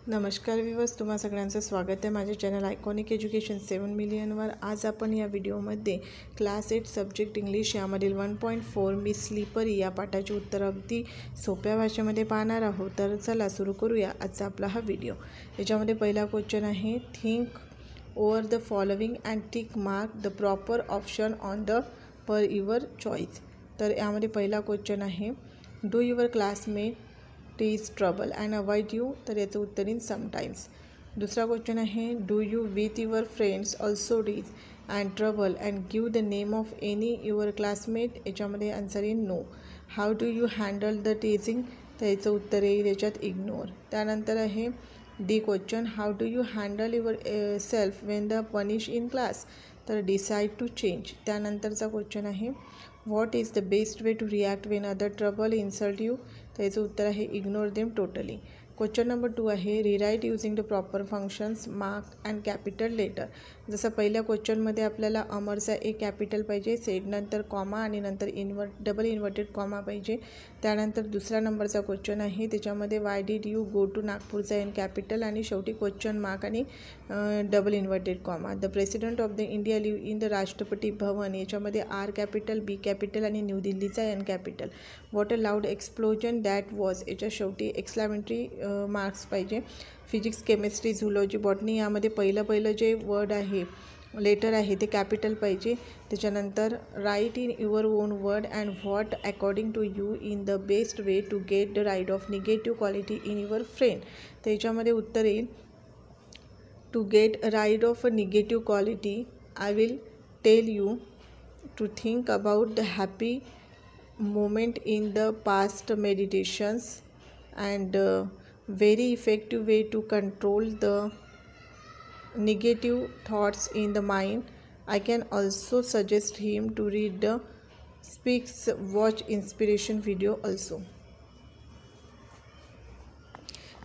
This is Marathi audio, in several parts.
नमस्कार व्ह्यूअर्स, तुम्हा सगळ्यांचं स्वागत आहे माझ्या चॅनल आयकॉनिक एज्युकेशन 7 मिलियनवर। आज आपण या व्हिडिओमध्ये क्लास 8 सब्जेक्ट इंग्लिश यामधील 1.4 मिस स्लीपर या पाठाचे उत्तर अगदी सोप्या भाषेमध्ये पाहणार आहोत। तर चला सुरू करूया आजचा आपला हा व्हिडिओ। याच्यामध्ये पहिला क्वेश्चन आहे, think over the following and tick mark the proper option on the per your choice. तर यामध्ये पहिला क्वेश्चन आहे, do your classmate tease trouble and avoid you. तर याचं उत्तर इन समटाइम्स। दुसरा क्वेश्चन आहे, do you with your friends also tease and trouble and give the name of any your classmate. याच्यामध्ये answer in no. How do you handle the teasing. तर याचं उत्तर येईल याच्यात इग्नोर। त्यानंतर आहे the question, how do you handle yourself when the punish in class. तर डिसाइड टू चेंज। त्यानंतरचा क्वेश्चन आहे, what is the best way to react when other trouble insult you. तर याचं उत्तर आहे ignore them totally. Question number 2 आहे, rewrite using the proper functions mark and capital letter. जसं पहिल्या क्वेश्चनमध्ये आपल्याला अमरचा ए कॅपिटल पाहिजे, सेड नंतर कॉमा आणि नंतर डबल इन्व्हर्टेड कॉमा पाहिजे। त्यानंतर दुसरा नंबरचा क्वेश्चन आहे, त्याच्यामध्ये why did you go to नागपूरचा एन कॅपिटल आणि शेवटी क्वेश्चन मार्क आणि double inverted comma. The president of the India live in the Rashtrapati Bhavan. याच्यामध्ये आर कॅपिटल, बी कॅपिटल आणि न्यू दिल्लीचा N capital. What a loud explosion that was. याच्या शेवटी एक्सक्लेमेटरी मार्क्स पाहिजे। फिजिक्स, केमिस्ट्री, झुलॉजी, बॉटनी यामध्ये पहिलं जे वर्ड आहे लेटर आहे ते कॅपिटल पाहिजे। त्याच्यानंतर write in your own word and what according to you in the best way to get the right of negative quality in your friend. त्याच्यामध्ये उत्तर येईल, to get right of a negative quality I will tell you to think about the happy moment in the past meditations and very effective way to control the negative thoughts in the mind. I can also suggest him to read the speaks watch inspiration video also.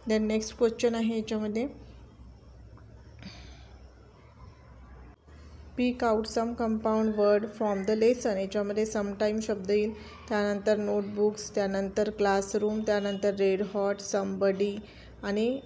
Then next question आहे याच्यामध्ये, pick out some compound word from the lesson. याच्यामध्ये समटाईम शब्द येईल। त्यानंतर नोटबुक्स, त्यानंतर क्लासरूम, त्यानंतर रेड हॉट, समबडी आणि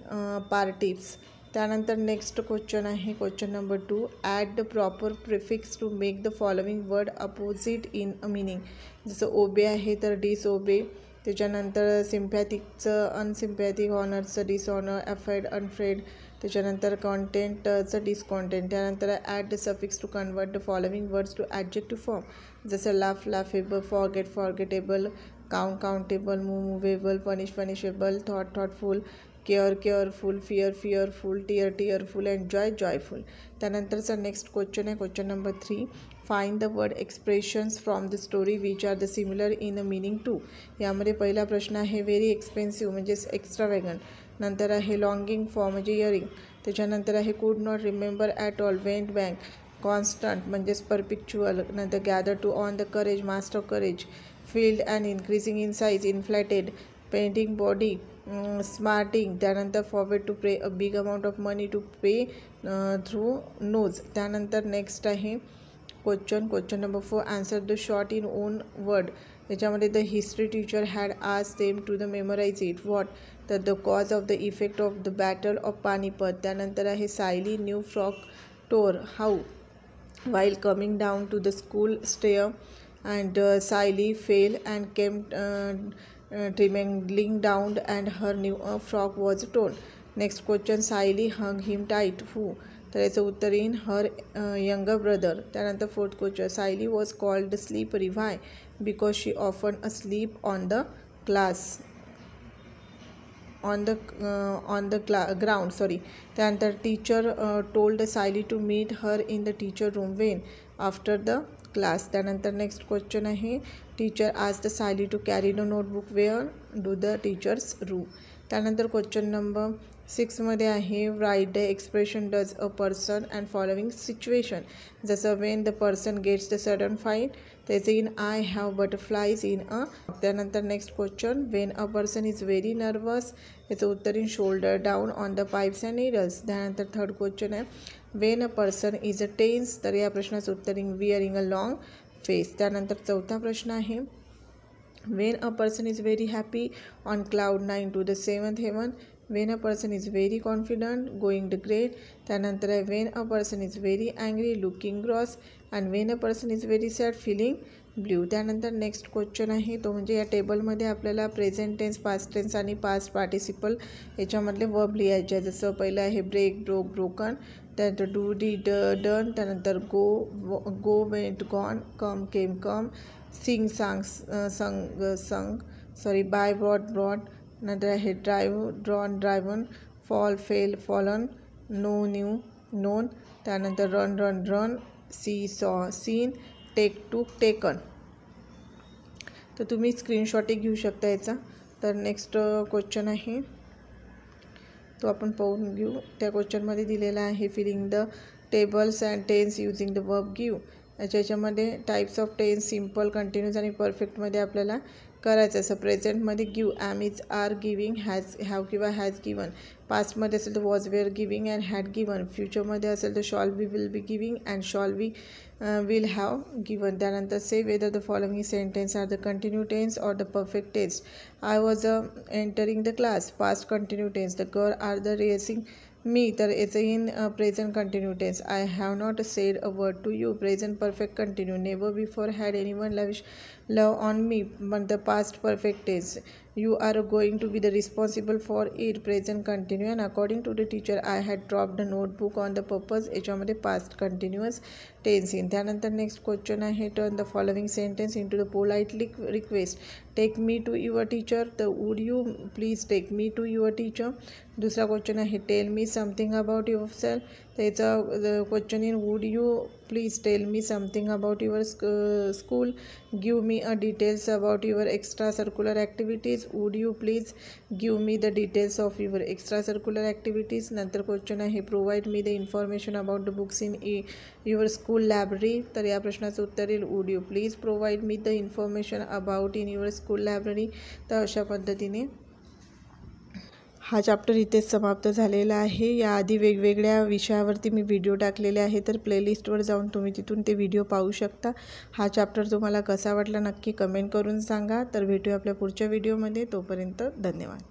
पार्टीज। त्यानंतर नेक्स्ट क्वेश्चन आहे question number 2, add the proper prefix to make the following word opposite in a meaning. जसं ओबे आहे तर डिसओबे। त्याच्यानंतर सिम्पॅथिकचं अनसिम्पॅथिक, ऑनरचं डिसऑनर, अफेड अनफ्रेड। त्याच्यानंतर कॉन्टेंटचं डिसकॉन्टेंट। त्यानंतर add the suffix to convert the following words to adjective form. जसं laugh laughable, forget forgettable, count countable, movable, punish punishable, thought thoughtful, care careful, fear fearful, tear tearful and joy joyful. त्यानंतरचा नेक्स्ट क्वेश्चन आहे question number 3, find the word expressions from the story which are the similar in a meaning to. यामध्ये पहिला प्रश्न आहे, व्हेरी एक्सपेन्सिव्ह म्हणजेच एक्स्ट्रावॅगंट। नंतर आहे लॉंगिंग फॉर म्हणजे इयरिंग। त्याच्यानंतर आहे could not remember at all, went bank, constant म्हणजेच परपिच्युअल। नंतर gather to on the courage, master courage, field and increasing in size, inflated, painting body, smarting. त्यानंतर forward to pay a big amount of money to pay through nose. त्यानंतर नेक्स्ट आहे question number 4, answer the short in one word. त्याच्यामध्ये the history teacher had asked them to the memorise it, what. तर the cause of the effect of the battle of Panipat. त्यानंतर आहे Sayali new frock tore how while coming down to the school stair and Sally fell and came trembling down and her new frock was torn. Next question, Sally hung him tight. Who? तर याचं उत्तर इन हर यंगर ब्रदर। त्यानंतर fourth question, Sayali was called slippery, why, because she often asleep on the class on the ground, sorry. त्यानंतर teacher told Sayali to meet her in the teacher room when, after the class. त्यानंतर नेक्स्ट क्वेश्चन आहे, टीचर आज the Sayali to carry the notebook where do the teachers room. त्यानंतर क्वेश्चन नंबर 6 मध्ये आहे, write the expression does a person and following situation. जसं when the person gets the sudden fight, त्याचे in I have butterflies in a. त्यानंतर next question, when a person is very nervous, याचं उत्तर in shoulder down on the pipes and needles. त्यानंतर थर्ड क्वेश्चन आहे, when a person is a tense, तर या प्रश्नाचं उत्तर in wearing a long face. त्यानंतर चौथा प्रश्न आहे, when a person is very happy on cloud 9 to the 7th heaven, Wien a person is very confident going the great. त्यानंतर आहे when a person is very angry looking cross. And Wien a person is very sad feeling blue. त्यानंतर नेक्स्ट क्वेश्चन आहे तो म्हणजे या टेबलमध्ये आपल्याला प्रेझेंट टेन्स, पास्ट टेन्स आणि पास्ट पार्टिसिपल याच्यामधले वर्ब लिहायचे आहे. जसं पहिलं आहे ब्रेक ब्रोक ब्रोकन. त्यानंतर डू डीड डन. त्यानंतर गो वेंट गॉन. कम केम कम. सिंग सांग संग. Buy brought. नंतर आहे drive drawn driven. Fall fell fallen. Know knew known. त्यानंतर run see saw seen. Take took taken. तर तुम्ही स्क्रीनशॉट घेऊ शकता याचा. तर नेक्स्ट क्वेश्चन आहे तो आपण पाहून घेऊ. त्या क्वेश्चनमध्ये दिलेला आहे filling the tables and tense using the verb give. याच्यामध्ये types of tense simple, continuous आणि परफेक्टमध्ये आपल्याला करायचं. असं प्रेझेंटमध्ये give am is are giving have किंवा हॅज गिवन. पास्टमध्ये असेल तर was were giving and had given. फ्युचरमध्ये असेल तर shall be will be giving and shall be will have given. त्यानंतर say whether the following sentence are the continuous tense or the perfect tense. I was entering the class, past continuous tense. The girl are the racing me, तर it's in present continuous tense. I have not said a word to you, present perfect continuous. Never before had anyone lavish love on me, but the past perfect tense. You are going to be the responsible for it, present continuous. And according to the teacher I had dropped the notebook on the purpose. याच्यामध्ये past continuous tense in. त्यानंतर नेक्स्ट क्वेश्चन आहे turn the following sentence into the politely request. Take me to your teacher. तर would you please take me to your teacher. दुसरा क्वेश्चन आहे tell me something about yourself. त्याचा question in would you please tell me something about your school. Give me a details about your extracurricular activities. Would you please give me the details of your extracurricular activities. नंतर क्वेश्चन आहे provide me the information about the books in your school library. तर या प्रश्नाचं उत्तर येईल would you please provide me the information about in your school library. तर अशा पद्धतीने हा चॅप्टर इथेच समाप्त झालेला आहे. याआधी वेगवेगळ्या विषयावरती मी व्हिडिओ टाकलेले आहे, तर प्लेलिस्टवर जाऊन तुम्ही तिथून ते व्हिडिओ पाहू शकता. हा चॅप्टर तुम्हाला कसा वाटला नक्की कमेंट करून सांगा. तर भेटूया आपल्या पुढच्या व्हिडिओमध्ये. तोपर्यंत धन्यवाद.